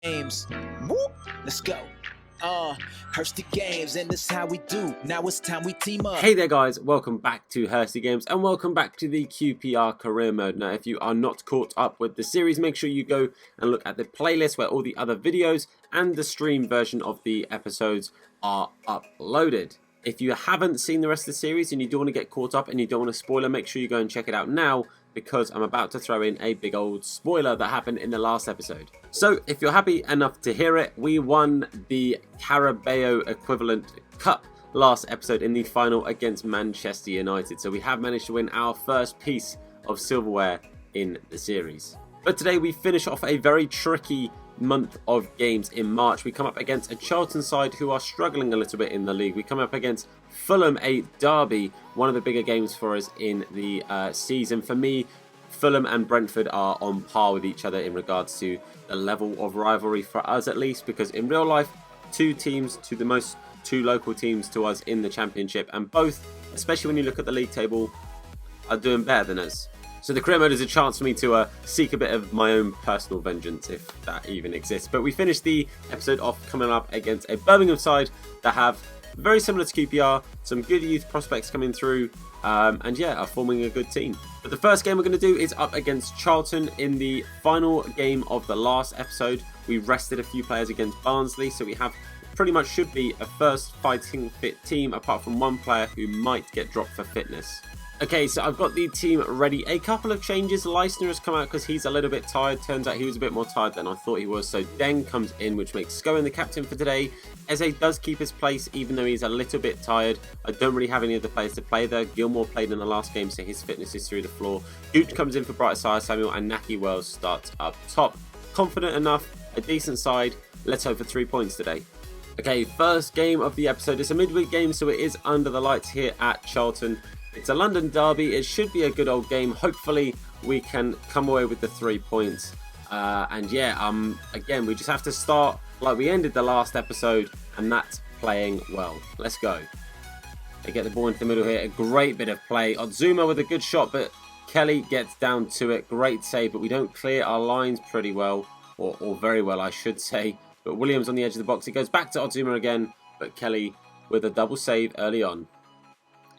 Games. Whoop, let's go. Hursty Games, and this is how we do. Now it's time we team up. Hey there guys, welcome back to Hursty Games and welcome back to the QPR Career Mode. Now if you are not caught up with the series, make sure you go and look at the playlist where all the other videos and the stream version of the episodes are uploaded. If you haven't seen the rest of the series and you do want to get caught up and you don't want to spoiler, make sure you go and check it out now, because I'm about to throw in a big old spoiler that happened in the last episode. So if you're happy enough to hear it, we won the Carabao equivalent cup last episode in the final against Manchester United. So we have managed to win our first piece of silverware in the series. But today we finish off a very tricky month of games in March. We come up against a Charlton side who are struggling a little bit in the league. We come up against Fulham, a derby, one of the bigger games for us in the season. For me, Fulham and Brentford are on par with each other in regards to the level of rivalry, for us at least, because in real life, two local teams to us in the Championship, and both, especially when you look at the league table, are doing better than us. So the career mode is a chance for me to seek a bit of my own personal vengeance, if that even exists. But we finished the episode off coming up against a Birmingham side that have, very similar to QPR, some good youth prospects coming through, and yeah, are forming a good team. But the first game we're going to do is up against Charlton. In the final game of the last episode, we rested a few players against Barnsley, so we have pretty much should be a first fighting fit team, apart from one player who might get dropped for fitness. Okay, so I've got the team ready. A couple of changes. Leistner has come out because he's a little bit tired. Turns out he was a bit more tired than I thought he was. So Deng comes in, which makes Scowen the captain for today. Eze does keep his place, even though he's a little bit tired. I don't really have any other players to play there. Gilmore played in the last game, so his fitness is through the floor. Gooch comes in for Brightside Samuel, and Naki Wells starts up top. Confident enough, a decent side. Let's hope for 3 points today. Okay, first game of the episode. It's a midweek game, so it is under the lights here at Charlton. It's a London derby. It should be a good old game. Hopefully we can come away with the 3 points. And yeah, again, we just have to start like we ended the last episode, and that's playing well. Let's go. They get the ball into the middle here. A great bit of play. Odzuma with a good shot, but Kelly gets down to it. Great save, but we don't clear our lines pretty well, or very well, I should say. But Williams on the edge of the box. He goes back to Odzuma again, but Kelly with a double save early on.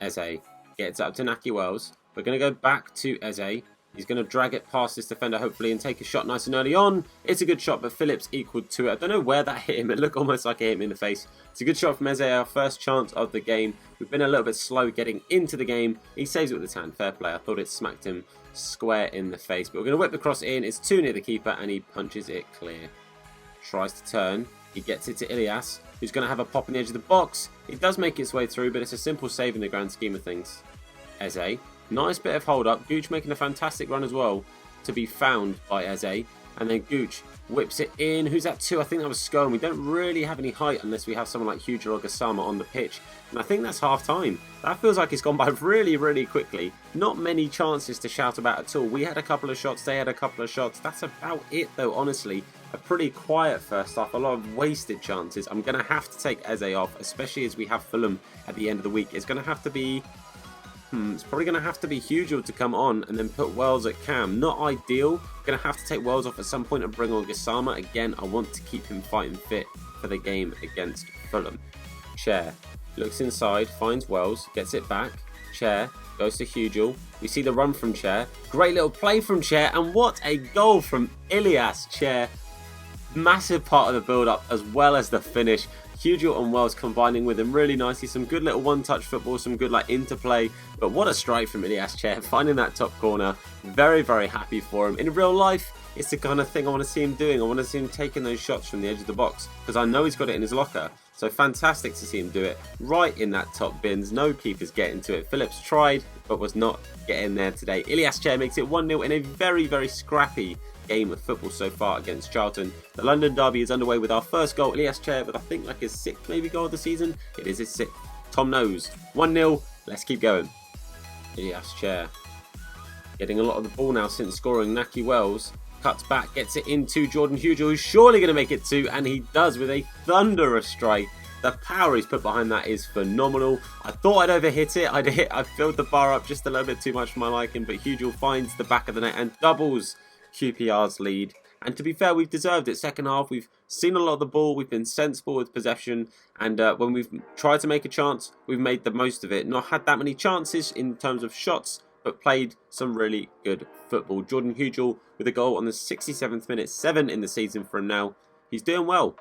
Eze gets up to Naki Wells. We're going to go back to Eze. He's going to drag it past this defender, hopefully, and take a shot nice and early on. It's a good shot, but Phillips equaled to it. I don't know where that hit him. It looked almost like it hit him in the face. It's a good shot from Eze, our first chance of the game. We've been a little bit slow getting into the game. He saves it with his hand. Fair play. I thought it smacked him square in the face. But we're going to whip the cross in. It's too near the keeper, and he punches it clear. Tries to turn. He gets it to Ilias, who's going to have a pop on the edge of the box. It does make its way through, but it's a simple save in the grand scheme of things. Eze, nice bit of hold up. Gooch making a fantastic run as well to be found by Eze. And then Gooch whips it in. Who's that to? I think that was Scowen. We don't really have any height unless we have someone like Huger or Gassama on the pitch. And I think that's half time. That feels like it's gone by really, really quickly. Not many chances to shout about at all. We had a couple of shots. They had a couple of shots. That's about it though, honestly. A pretty quiet first half. A lot of wasted chances. I'm going to have to take Eze off, especially as we have Fulham at the end of the week. It's going to have to be... it's probably going to have to be Hugill to come on and then put Wells at cam. Not ideal. Going to have to take Wells off at some point and bring on Gassama. Again, I want to keep him fighting fit for the game against Fulham. Chair looks inside, finds Wells, gets it back. Chair goes to Hugill. We see the run from Chair. Great little play from Chair, and what a goal from Ilias. Chair, massive part of the build-up as well as the finish. Hugill and Wells combining with him really nicely. Some good little one-touch football, some good like interplay. But what a strike from Ilias Chair, finding that top corner. Very, very happy for him. In real life, it's the kind of thing I want to see him doing. I want to see him taking those shots from the edge of the box, because I know he's got it in his locker. So fantastic to see him do it right in that top bins. No keepers getting to it. Phillips tried, but was not getting there today. Ilias Chair makes it 1-0 in a very, very scrappy game of football so far against Charlton. The London derby is underway with our first goal. Ilias Chair with I think like his 6th maybe goal of the season. It is his 6th. Tom knows. 1-0. Let's keep going. Ilias Chair getting a lot of the ball now since scoring. Naki Wells cuts back, gets it into Jordan Hugill, who's surely going to make it 2, and he does with a thunderous strike. The power he's put behind that is phenomenal. I thought I'd overhit it. I filled the bar up just a little bit too much for my liking, but Hugill finds the back of the net and doubles QPR's lead. And to be fair, we've deserved it. Second half, we've seen a lot of the ball. We've been sensible with possession. And when we've tried to make a chance, we've made the most of it. Not had that many chances in terms of shots, but played some really good football. Jordan Hugel with a goal on the 67th minute, 7 in the season for him now. He's doing well.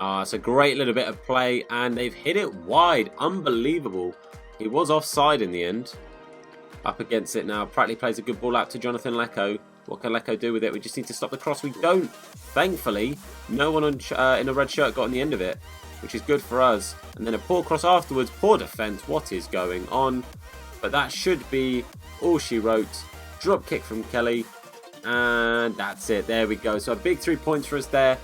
It's a great little bit of play, and they've hit it wide. Unbelievable. He was offside in the end. Up against it now. Pratley plays a good ball out to Jonathan Lecco. What can Lecco do with it? We just need to stop the cross. We don't. Thankfully, no one in a red shirt got on the end of it, which is good for us. And then a poor cross afterwards. Poor defence. What is going on? But that should be all she wrote. Drop kick from Kelly. And that's it. There we go. So a big 3 points for us there.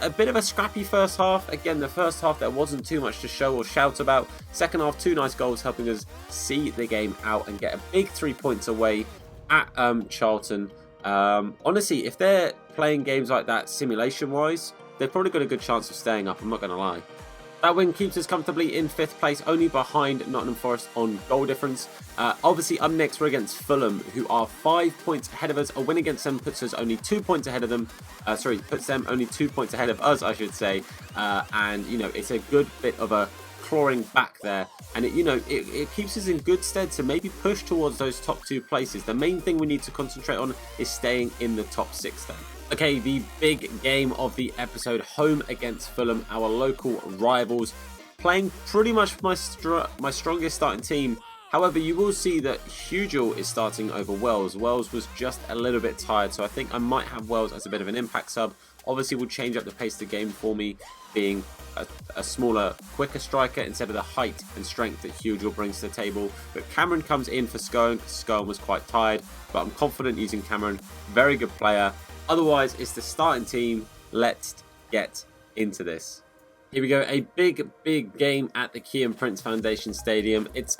A bit of a scrappy first half. Again, the first half there wasn't too much to show or shout about. Second half, 2 nice goals helping us see the game out and get a big 3 points away at Charlton. Honestly, if they're playing games like that simulation-wise, they've probably got a good chance of staying up, I'm not going to lie. That win keeps us comfortably in 5th place, only behind Nottingham Forest on goal difference. Obviously, up next, we're against Fulham, who are 5 points ahead of us. A win against them puts us only 2 points ahead of them. Puts them only 2 points ahead of us, I should say. And, you know, it's a good bit of a clawing back there. And, it keeps us in good stead to maybe push towards those top 2 places. The main thing we need to concentrate on is staying in the top 6 then. Okay, the big game of the episode, home against Fulham, our local rivals, playing pretty much my strongest starting team. However, you will see that Hugel is starting over Wells. Wells was just a little bit tired, so I think I might have Wells as a bit of an impact sub. Obviously, will change up the pace of the game for me, being a smaller, quicker striker instead of the height and strength that Hugel brings to the table. But Cameron comes in for Scowen because Scowen was quite tired, but I'm confident using Cameron. Very good player. Otherwise, it's the starting team. Let's get into this. Here we go, a big game at the Kian Prince Foundation Stadium. It's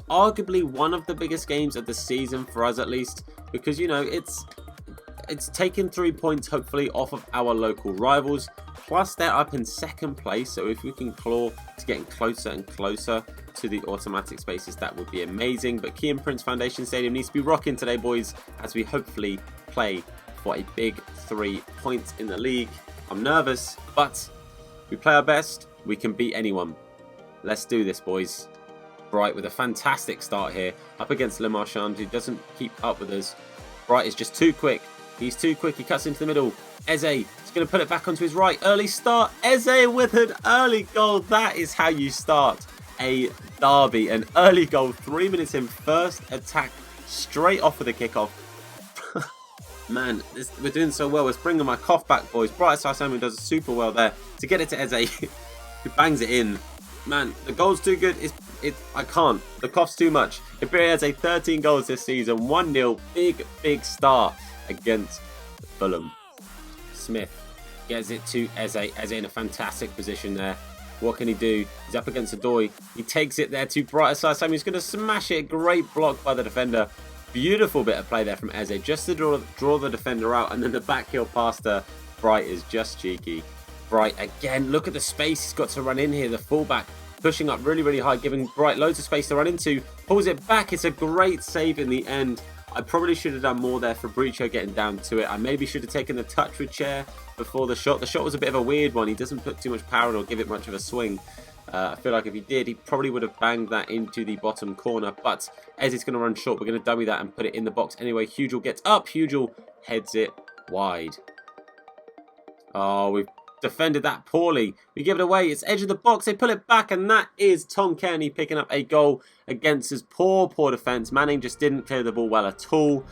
arguably one of the biggest games of the season for us, at least, because it's taken 3 points hopefully off of our local rivals. Plus, they're up in 2nd place, so if we can claw to getting closer and closer to the automatic spaces, that would be amazing. But Kian Prince Foundation Stadium needs to be rocking today, boys, as we hopefully play for a big 3 points in the league. I'm nervous, but we play our best. We can beat anyone. Let's do this, boys. Bright with a fantastic start here, up against Le Marchand, who doesn't keep up with us. Bright is just too quick. He's too quick. He cuts into the middle. Eze is going to put it back onto his right. Early start. Eze with an early goal. That is how you start a derby. An early goal. 3 minutes in, first attack, straight off with a kickoff. Man, we're doing so well. Let's bring my cough back, boys. Bright Simon does super well there to get it to Eze, who bangs it in. Man, the goal's too good. I can't. The cough's too much. Iberi has 13 goals this season. 1-0. Big start against Fulham. Smith gets it to Eze. Eze in a fantastic position there. What can he do? He's up against Adoy. He takes it there to Bright Simon. He's going to smash it. Great block by the defender. Beautiful bit of play there from Eze, just to draw the defender out, and then the back heel pass to Bright is just cheeky. Bright again, look at the space he's got to run in here. The fullback pushing up really high, giving Bright loads of space to run into. Pulls it back. It's a great save in the end. I probably should have done more there for Bricho getting down to it. I maybe should have taken the touch with Chair before the shot. The shot was a bit of a weird one. He doesn't put too much power or give it much of a swing. I feel like if he did, he probably would have banged that into the bottom corner. But Eze's going to run short. We're going to dummy that and put it in the box anyway. Hugel gets up. Hugel heads it wide. Oh, we've defended that poorly. We give it away. It's edge of the box. They pull it back, and that is Tom Kearney picking up a goal against his poor defence. Manning just didn't clear the ball well at all.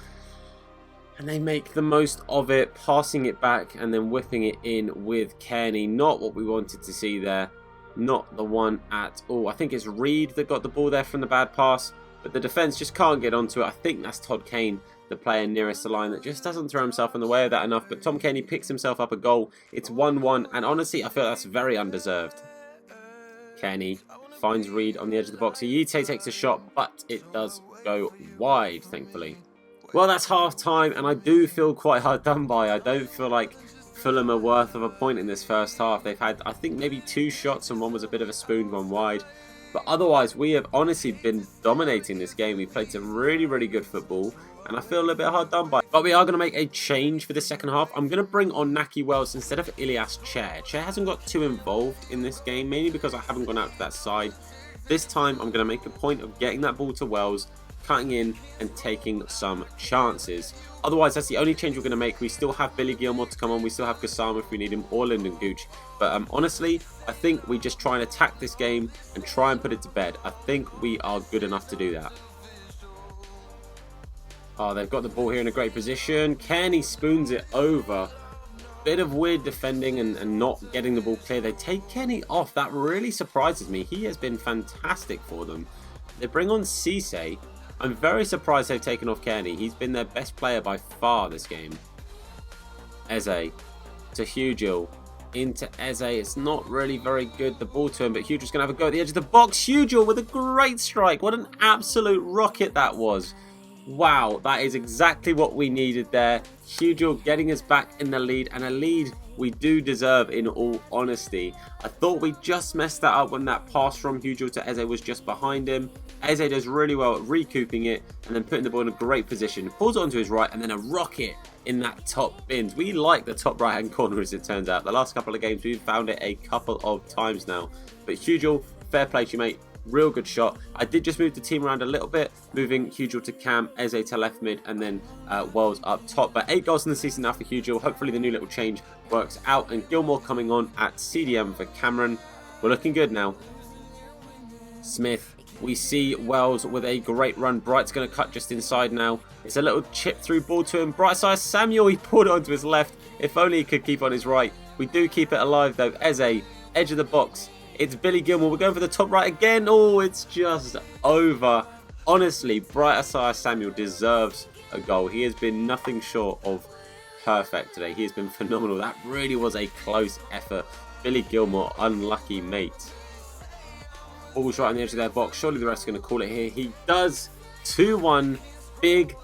And they make the most of it, passing it back and then whipping it in with Kearney. Not what we wanted to see there. Not the one at all. I think it's Reed that got the ball there from the bad pass, but the defence just can't get onto it. I think that's Todd Kane, the player nearest the line, that just doesn't throw himself in the way of that enough. But Tom Kearney picks himself up a goal. It's 1-1, and honestly, I feel that's very undeserved. Kearney finds Reed on the edge of the box. Yite takes a shot, but it does go wide, thankfully. Well, that's half-time, and I do feel quite hard done by. I don't feel like Fulham are worth of a point in this first half. They've had, I think, maybe 2 shots, and one was a bit of a spoon, one wide. But otherwise, we have honestly been dominating this game. We played some really good football, and I feel a little bit hard done by. But we are going to make a change for the second half. I'm going to bring on Naki Wells instead of Ilias Chair. Chair hasn't got too involved in this game, mainly because I haven't gone out to that side. This time, I'm going to make a point of getting that ball to Wells, cutting in and taking some chances. Otherwise, that's the only change we're going to make. We still have Billy Gilmore to come on. We still have Gassama if we need him, or Lyndon Gooch. But honestly, I think we just try and attack this game and try and put it to bed. I think we are good enough to do that. Oh, they've got the ball here in a great position. Kenny spoons it over. Bit of weird defending and not getting the ball clear. They take Kenny off. That really surprises me. He has been fantastic for them. They bring on Cisse. I'm very surprised they've taken off Kenny. He's been their best player by far this game. Eze to Hugel. Into Eze. It's not really very good. The ball to him, but Hugel's going to have a go at the edge of the box. Hugel with a great strike. What an absolute rocket that was. Wow, that is exactly what we needed there. Hugel getting us back in the lead, and a lead we do deserve in all honesty. I thought we just messed that up when that pass from Hugel to Eze was just behind him. Eze does really well at recouping it and then putting the ball in a great position. Pulls it onto his right and then a rocket in that top bins. We like the top right hand corner as it turns out. The last couple of games we've found it a couple of times now. But Hugel, fair play to you, mate. Real good shot. I did just move the team around a little bit, moving Hugel to cam, Eze to left mid, and then Wells up top. But 8 goals in the season now for Hugel. Hopefully the new little change works out. And Gilmore coming on at CDM for Cameron. We're looking good now. Smith. We see Wells with a great run. Bright's going to cut just inside now. It's a little chip through ball to him. Brightside Samuel, he pulled it onto his left. If only he could keep on his right. We do keep it alive though. Eze, edge of the box. It's Billy Gilmore. We're going for the top right again. Oh, it's just over. Honestly, Brightside Samuel deserves a goal. He has been nothing short of perfect today. He has been phenomenal. That really was a close effort. Billy Gilmore, unlucky mate. Ball's right on the edge of their box. Surely the rest are going to call it here. He does. 2-1. Big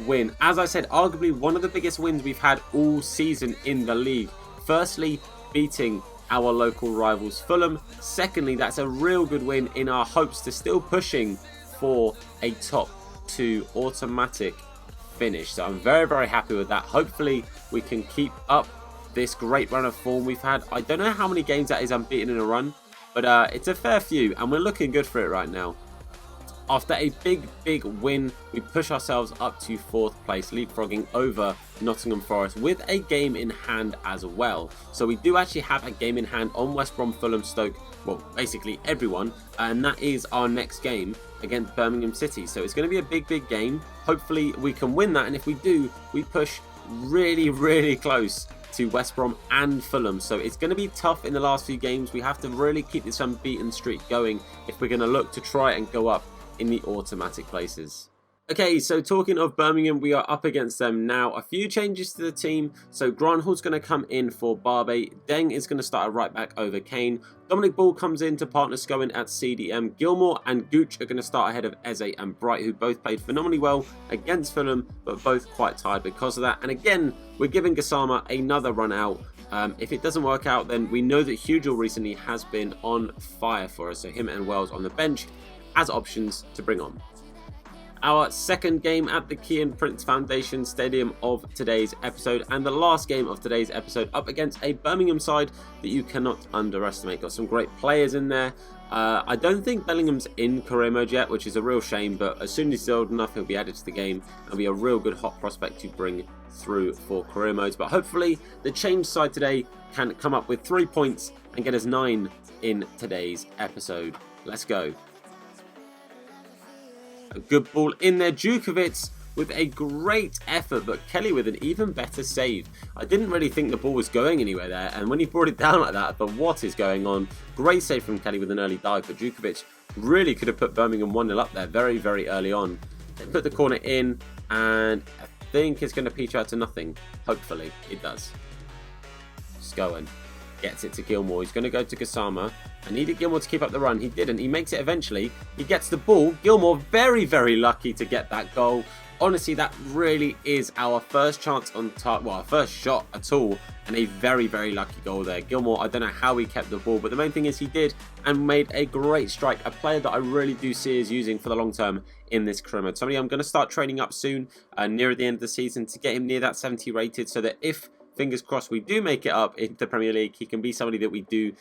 win. As I said, arguably one of the biggest wins we've had all season in the league. Firstly, beating our local rivals Fulham. Secondly, that's a real good win in our hopes to still pushing for a top 2 automatic finish. So I'm very happy with that. Hopefully we can keep up this great run of form we've had. I don't know how many games that is unbeaten in a run, but it's a fair few and we're looking good for it right now. After a big win, we push ourselves up to 4th place, leapfrogging over Nottingham Forest with a game in hand as well. So we do actually have a game in hand on West Brom, Fulham, Stoke, well, basically everyone, and that is our next game against Birmingham City. So it's going to be a big game. Hopefully we can win that, and if we do, we push really close to West Brom and Fulham. So it's going to be tough in the last few games. We have to really keep this unbeaten streak going if we're going to look to try and go up in the automatic places. Okay, so talking of Birmingham, we are up against them now. A few changes to the team. So Granholt's going to come in for Barbe. Deng is going to start at right back over Kane. Dominic Ball comes in to partner Scowen at CDM. Gilmore and Gooch are going to start ahead of Eze and Bright, who both played phenomenally well against Fulham, but both quite tired because of that. And again, we're giving Gassama another run out. If it doesn't work out, then we know that Hugel recently has been on fire for us. So him and Wells on the bench as options to bring on. Our second game at the Kian Prince Foundation Stadium of today's episode, and the last game of today's episode up against a Birmingham side that you cannot underestimate. Got some great players in there. I don't think Bellingham's in career mode yet, which is a real shame, but as soon as he's old enough, he'll be added to the game and be a real good hot prospect to bring through for career modes. But hopefully the change side today can come up with 3 points and get us 9 in today's episode. Let's go. A good ball in there. Djukovic with a great effort, but Kelly with an even better save. I didn't really think the ball was going anywhere there, and when he brought it down like that, I thought, what is going on? Great save from Kelly with an early dive, but Djukovic really could have put Birmingham 1-0 up there very early on. They put the corner in, and I think it's going to peach out to nothing. Hopefully, it does. Scowen gets it to Gilmore. He's going to go to Gassama. I needed Gilmore to keep up the run. He didn't. He makes it eventually. He gets the ball. Gilmore very lucky to get that goal. honestly, that really is our first chance on target, well, our first shot at all, and a very, very lucky goal there. Gilmour, I don't know how he kept the ball, but the main thing is he did, and made a great strike. A player that I really do see as using for the long term in this career mode. Somebody I'm going to start training up soon, near the end of the season, to get him near that 70 rated, so that if, fingers crossed, we do make it up into the Premier League, he can be somebody that we do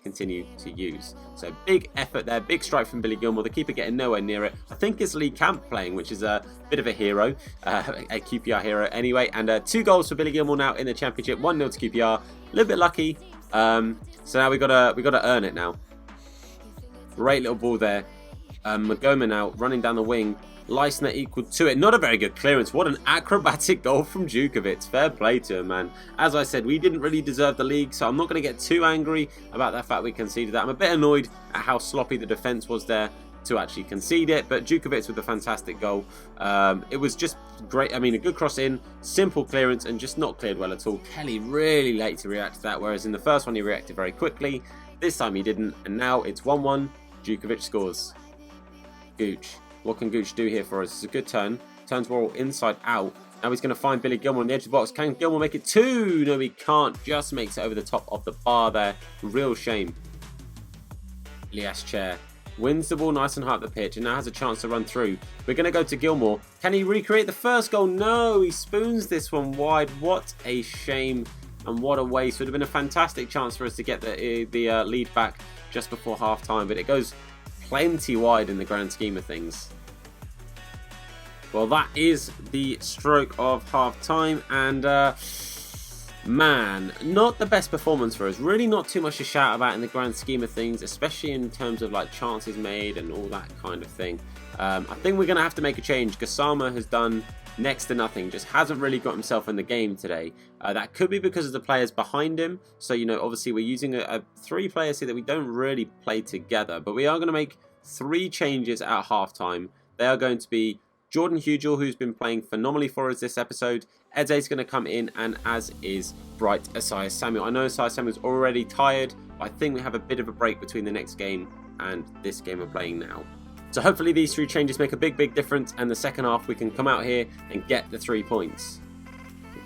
continue to use. So big effort there, big strike from Billy Gilmour. The keeper getting nowhere near it. I think it's Lee Camp playing, which is a bit of a hero, a QPR hero anyway. And 2 goals for Billy Gilmour now in the Championship, 1-0 to QPR. A little bit lucky. So now we gotta earn it now. Great little ball there. Magoma now running down the wing. Leisner equal to it. Not a very good clearance. What an acrobatic goal from Djukovic. Fair play to him, man. As I said, we didn't really deserve the league, so I'm not going to get too angry about the fact we conceded that. I'm a bit annoyed at how sloppy the defence was there to actually concede it, but Djukovic with a fantastic goal. It was just great. I mean, a good cross in, simple clearance, and just not cleared well at all. Kelly really late to react to that, whereas in the first one he reacted very quickly. This time he didn't, and now it's 1-1. Djukovic scores. Gooch. What can Gooch do here for us? It's a good turn. Turns Worrell inside out. Now he's going to find Billy Gilmour on the edge of the box. Can Gilmour make it 2? No, he can't. Just makes it over the top of the bar there. Real shame. Elias Chair wins the ball nice and high up the pitch and now has a chance to run through. We're going to go to Gilmour. Can he recreate the first goal? No, he spoons this one wide. What a shame and what a waste. Would have been a fantastic chance for us to get the lead back just before half time, but it goes plenty wide in the grand scheme of things. Well, that is the stroke of half time, and man, not the best performance for us. Really not too much to shout about in the grand scheme of things, especially in terms of like chances made and all that kind of thing. I think we're going to have to make a change. Gassama has done next to nothing, just hasn't really got himself in the game today. That could be because of the players behind him. So, you know, obviously we're using 3 players here that we don't really play together, but we are going to make 3 changes at half time. They are going to be Jordan Hugel, who's been playing phenomenally for us this episode. Eze's going to come in, and as is Bright Esaias Samuel. I know Esaias Samuel's already tired, but I think we have a bit of a break between the next game and this game we're playing now. So hopefully these 3 changes make a big difference, and the second half we can come out here and get the 3 points.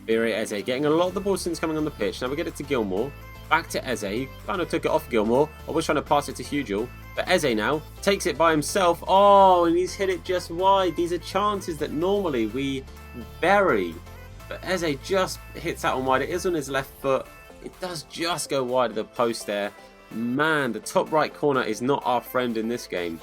Bire Eze getting a lot of the ball since coming on the pitch. Now we get it to Gilmour. Back to Eze. He kind of took it off Gilmour. I was trying to pass it to Hugel. But Eze now takes it by himself. Oh, and he's hit it just wide. These are chances that normally we bury. But Eze just hits that one wide. It is on his left foot. It does just go wide of the post there. Man, the top right corner is not our friend in this game.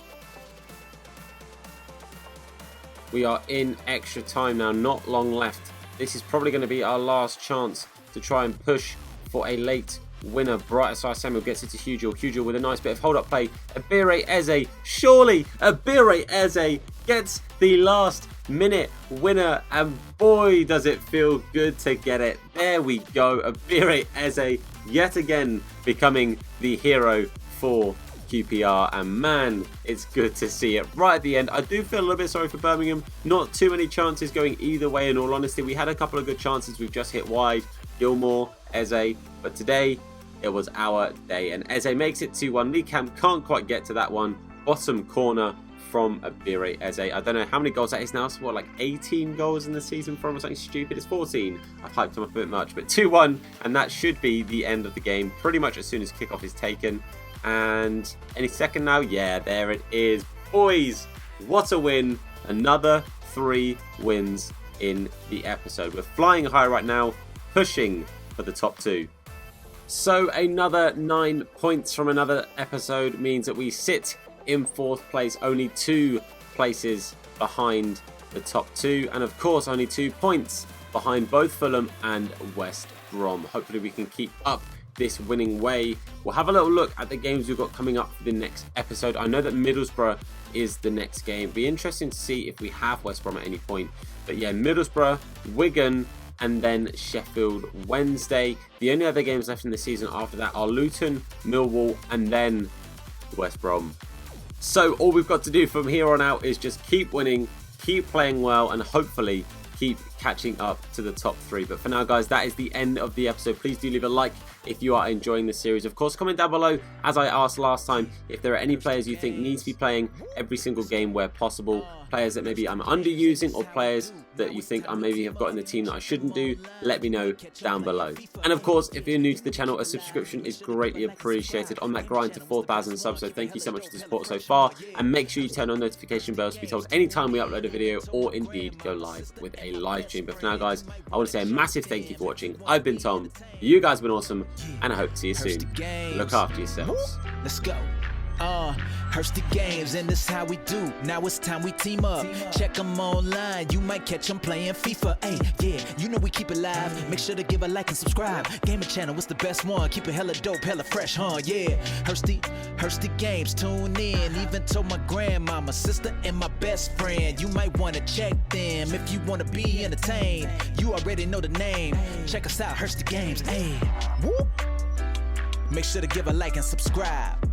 We are in extra time now. Not long left. This is probably going to be our last chance to try and push for a late winner. Bright Esaias Samuel gets it to Hugel. Hugel with a nice bit of hold-up play. Abire Eze. Surely Abire Eze gets the last minute winner, and boy does it feel good to get it. There we go. Abire Eze yet again becoming the hero for QPR, and man, it's good to see it right at the end. I do feel a little bit sorry for Birmingham. Not too many chances going either way, in all honesty. We had a couple of good chances. We've just hit wide. Gilmour, Eze, but today it was our day, and Eze makes it 2-1. Lee Camp can't quite get to that one. Bottom corner from Abire Eze. I don't know how many goals that is now. So what, like 18 goals in the season from or something stupid? It's 14. I've hyped him up a bit much, but 2-1, and that should be the end of the game pretty much as soon as kickoff is taken. And any second now, yeah, there it is. Boys, what a win. Another 3 wins in the episode. We're flying high right now, pushing for the top 2. So another 9 points from another episode means that we sit in 4th place, only 2 places behind the top 2, and of course only 2 points behind both Fulham and West Brom. Hopefully we can keep up this winning way. We'll have a little look at the games we've got coming up for the next episode. I know that Middlesbrough is the next game. It'll be interesting to see if we have West Brom at any point. But yeah, Middlesbrough, Wigan, and then Sheffield Wednesday. The only other games left in the season after that are Luton, Millwall, and then West Brom. So all we've got to do from here on out is just keep winning, keep playing well, and hopefully keep catching up to the top 3. But for now, guys, that is the end of the episode. Please do leave a like if you are enjoying this series. Of course, comment down below, as I asked last time, if there are any players you think need to be playing every single game where possible, players that maybe I'm underusing, or players that you think I maybe have got in the team that I shouldn't do. Let me know down below. And of course, if you're new to the channel, a subscription is greatly appreciated on that grind to 4,000 subs. So thank you so much for the support so far, and make sure you turn on notification bells to be told anytime we upload a video, or indeed go live with a live stream. But for now, guys, I want to say a massive thank you for watching. I've been Tom, you guys have been awesome, and I hope to see you soon. Look after yourselves. Let's go. Hursty games, and this how we do. Now it's time we team up. Check them online, you might catch them playing FIFA. Hey, yeah, you know we keep it live. Make sure to give a like and subscribe. Gaming channel, it's the best one. Keep it hella dope, hella fresh, huh? Yeah, Hursty games, tune in. Even told my grandmama, sister, and my best friend. You might want to check them if you want to be entertained. You already know the name. Check us out, Hursty games. Hey, whoop. Make sure to give a like and subscribe.